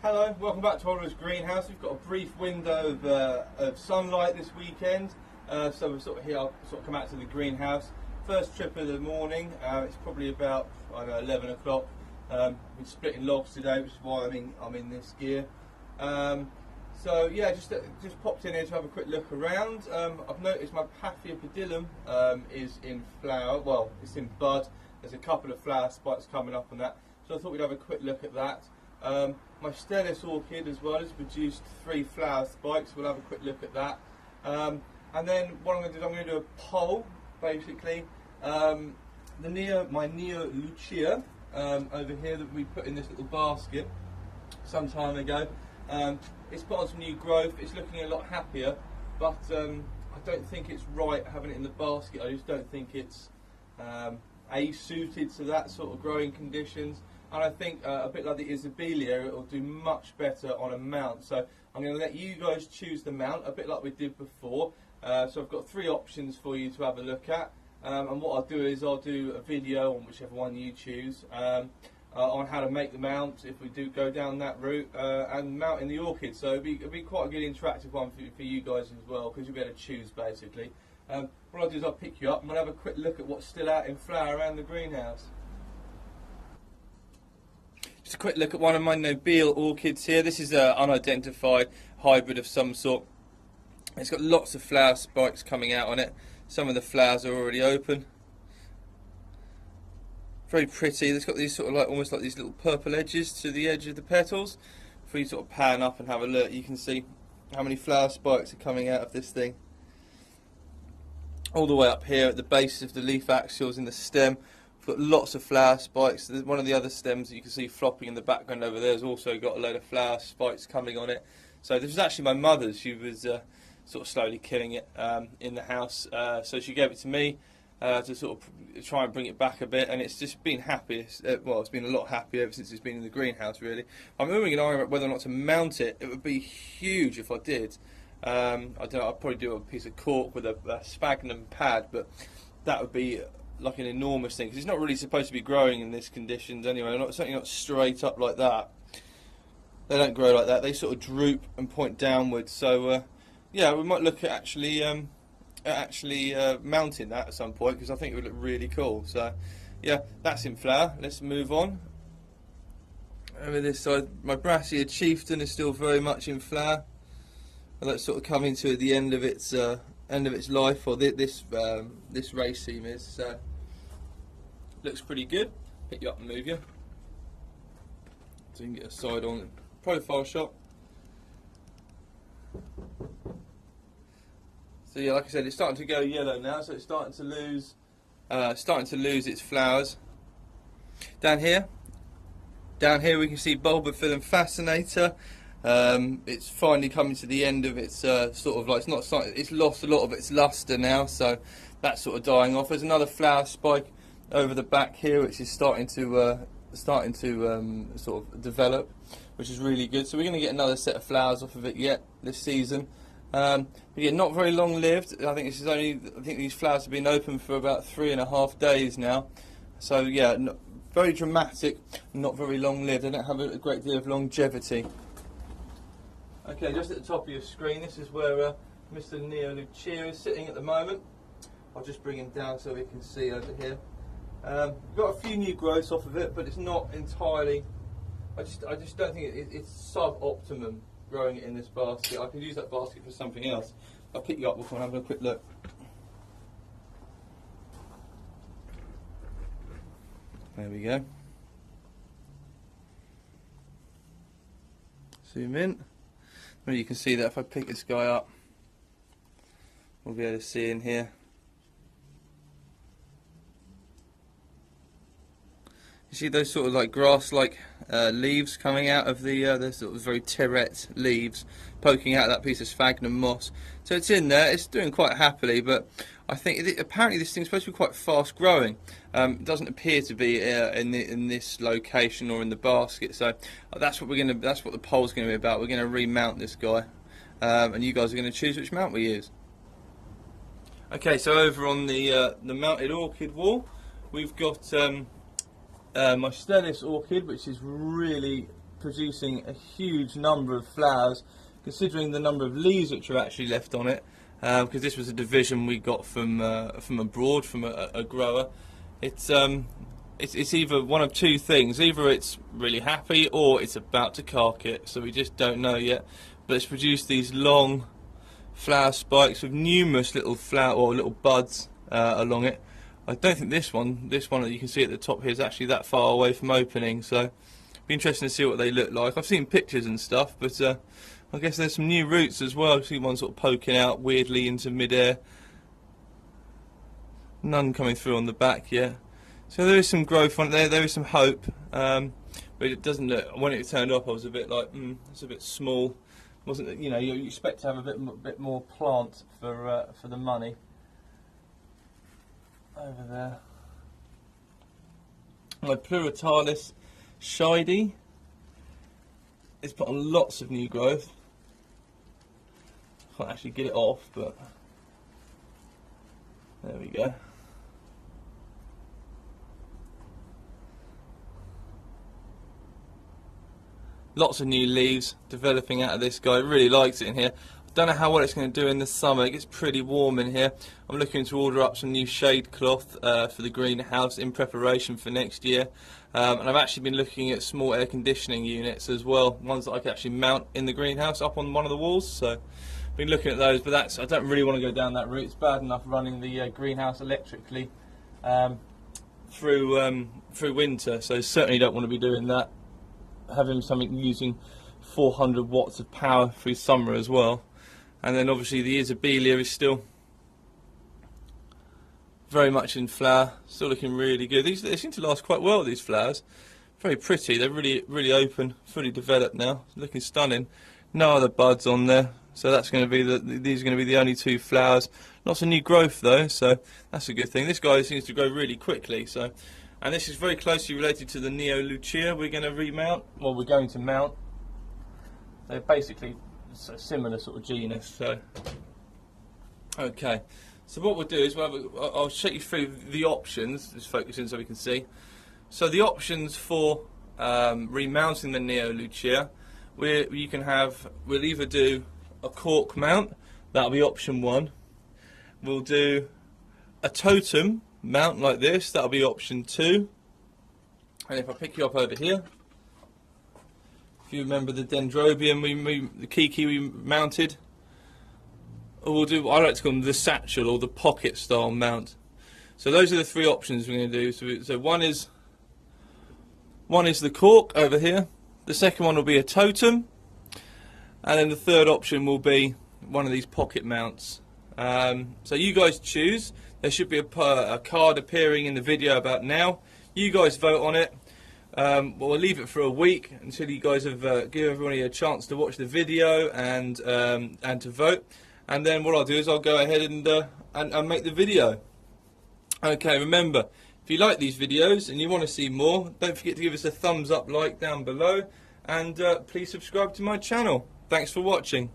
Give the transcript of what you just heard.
Hello, welcome back to Oliver's greenhouse. We've got a brief window of sunlight this weekend, so we're sort of here. I'll sort of come out to the greenhouse. First trip of the morning. It's probably about 11 o'clock. We're splitting logs today, which is why I'm in this gear. So yeah, just popped in here to have a quick look around. I've noticed my Paphiopedilum is in flower. Well, it's in bud. There's a couple of flower spikes coming up on that, so I thought we'd have a quick look at that. My Stelis orchid as well has produced 3 flower spikes. We'll have a quick look at that. And then what I'm going to do, I'm going to do a poll, basically. My Neolauchea over here that we put in this little basket some time ago. It's put on some new growth. It's looking a lot happier, but I don't think it's right having it in the basket. I just don't think it's suited to that sort of growing conditions. And I think a bit like the Isabelia, it will do much better on a mount. So I'm going to let you guys choose the mount, a bit like we did before. So I've got 3 options for you to have a look at. And what I'll do is I'll do a video on whichever one you choose on how to make the mount if we do go down that route, and mounting the orchid. So it'll be quite a good interactive one for you guys as well, because you'll be able to choose basically. What I'll do is I'll pick you up and we'll have a quick look at what's still out in flower around the greenhouse. Just a quick look at one of my Nobile orchids here. This is an unidentified hybrid of some sort. It's got lots of flower spikes coming out on it. Some of the flowers are already open. Very pretty. It's got these sort of like almost like these little purple edges to the edge of the petals. If we sort of pan up and have a look, you can see how many flower spikes are coming out of this thing. All the way up here at the base of the leaf axials in the stem. Got lots of flower spikes. One of the other stems that you can see flopping in the background over there has also got a load of flower spikes coming on it. So this was actually my mother's. She was sort of slowly killing it in the house. So she gave it to me to sort of try and bring it back a bit, and it's just been happy. Well, it's been a lot happier ever since it's been in the greenhouse, really. I'm moving an argument about whether or not to mount it. It would be huge if I did. I don't know, I'd probably do a piece of cork with a sphagnum pad, but that would be like an enormous thing, because it's not really supposed to be growing in these conditions anyway. Certainly not straight up like that. They don't grow like that. They sort of droop and point downwards. So yeah, we might look at actually mounting that at some point, because I think it would look really cool. So yeah, that's in flower. Let's move on. Over this side, my Brassia Chieftain is still very much in flower. And that's sort of coming to the end of its life, or this raceme is. So looks pretty good. Pick you up and move you, so you can get a side on profile shot. So yeah, like I said, it's starting to go yellow now, so it's starting to lose its flowers. Down here we can see Bulbophyllum fascinator. It's finally coming to the end of its sort of like, it's lost a lot of its luster now, so that's sort of dying off. There's another flower spike over the back here, which is starting to sort of develop, which is really good. So we're going to get another set of flowers off of it yet this season. But yeah, not very long lived. I think these flowers have been open for about 3.5 days now. So yeah, very dramatic, not very long lived. They don't have a great deal of longevity. Okay, just at the top of your screen, this is where Mr. Neolauchea is sitting at the moment. I'll just bring him down so we can see over here. Got a few new growths off of it, but it's not entirely. I just don't think it's sub-optimum growing it in this basket. I could use that basket for something else. I'll pick you up before I'm having a quick look. There we go. Zoom in. Well, you can see that if I pick this guy up, we'll be able to see in here. You see those sort of like grass-like leaves coming out of the sort of very terete leaves poking out of that piece of sphagnum moss. So it's in there. It's doing quite happily, but I think apparently this thing's supposed to be quite fast growing. It doesn't appear to be in this location or in the basket. So that's what the poll's going to be about. We're going to remount this guy, and you guys are going to choose which mount we use. Okay, so over on the mounted orchid wall, we've got my Stelis orchid, which is really producing a huge number of flowers, considering the number of leaves which are actually left on it, because this was a division we got from abroad, from a grower. It's either one of two things: either it's really happy or it's about to cark it. So we just don't know yet. But it's produced these long flower spikes with numerous little flower or little buds along it. I don't think this one that you can see at the top here is actually that far away from opening, so it'll be interesting to see what they look like. I've seen pictures and stuff, but I guess there's some new roots as well. I see one sort of poking out weirdly into mid-air. None coming through on the back yet. So there is some growth on it there, there is some hope, but it doesn't look, when it turned up I was a bit like, it's a bit small. Wasn't, you know, you expect to have a bit more plant for the money. Over there, my Pluritalis Shidey is put on lots of new growth. Can't actually get it off, but there we go. Lots of new leaves developing out of this guy. Really likes it in here. Don't know how well it's going to do in the summer. It gets pretty warm in here. I'm looking to order up some new shade cloth for the greenhouse in preparation for next year. And I've actually been looking at small air conditioning units as well, ones that I can actually mount in the greenhouse up on one of the walls. So I've been looking at those, but I don't really want to go down that route. It's bad enough running the greenhouse electrically through winter, so certainly don't want to be doing that. Having something using 400 watts of power through summer as well. And then obviously the Isabelia is still very much in flower, still looking really good. They seem to last quite well, these flowers. Very pretty, they're really open, fully developed now, looking stunning. No other buds on there, so that's going to be these are going to be the only two flowers. Lots of new growth though, so that's a good thing. This guy seems to grow really quickly, so, and this is very closely related to the Neolauchea we're going to remount, well, we're going to mount. They're basically a similar sort of genus. So, okay. So what we'll do is I'll show you through the options. Just focus in so we can see. So the options for remounting the Neolauchea, we'll either do a cork mount. That'll be option 1. We'll do a totem mount like this. That'll be option 2. And if I pick you up over here. If you remember the dendrobium, the kiki we mounted, or we'll do, I like to call them the satchel or the pocket style mount. So those are the three options we're going to do. So one is the cork over here, the second one will be a totem, and then the third option will be one of these pocket mounts. So you guys choose. There should be a card appearing in the video about now. You guys vote on it. We'll leave it for a week until you guys have give everybody a chance to watch the video and to vote. And then what I'll do is I'll go ahead and make the video. Okay, remember, if you like these videos and you want to see more, don't forget to give us a thumbs up like down below, and please subscribe to my channel. Thanks for watching.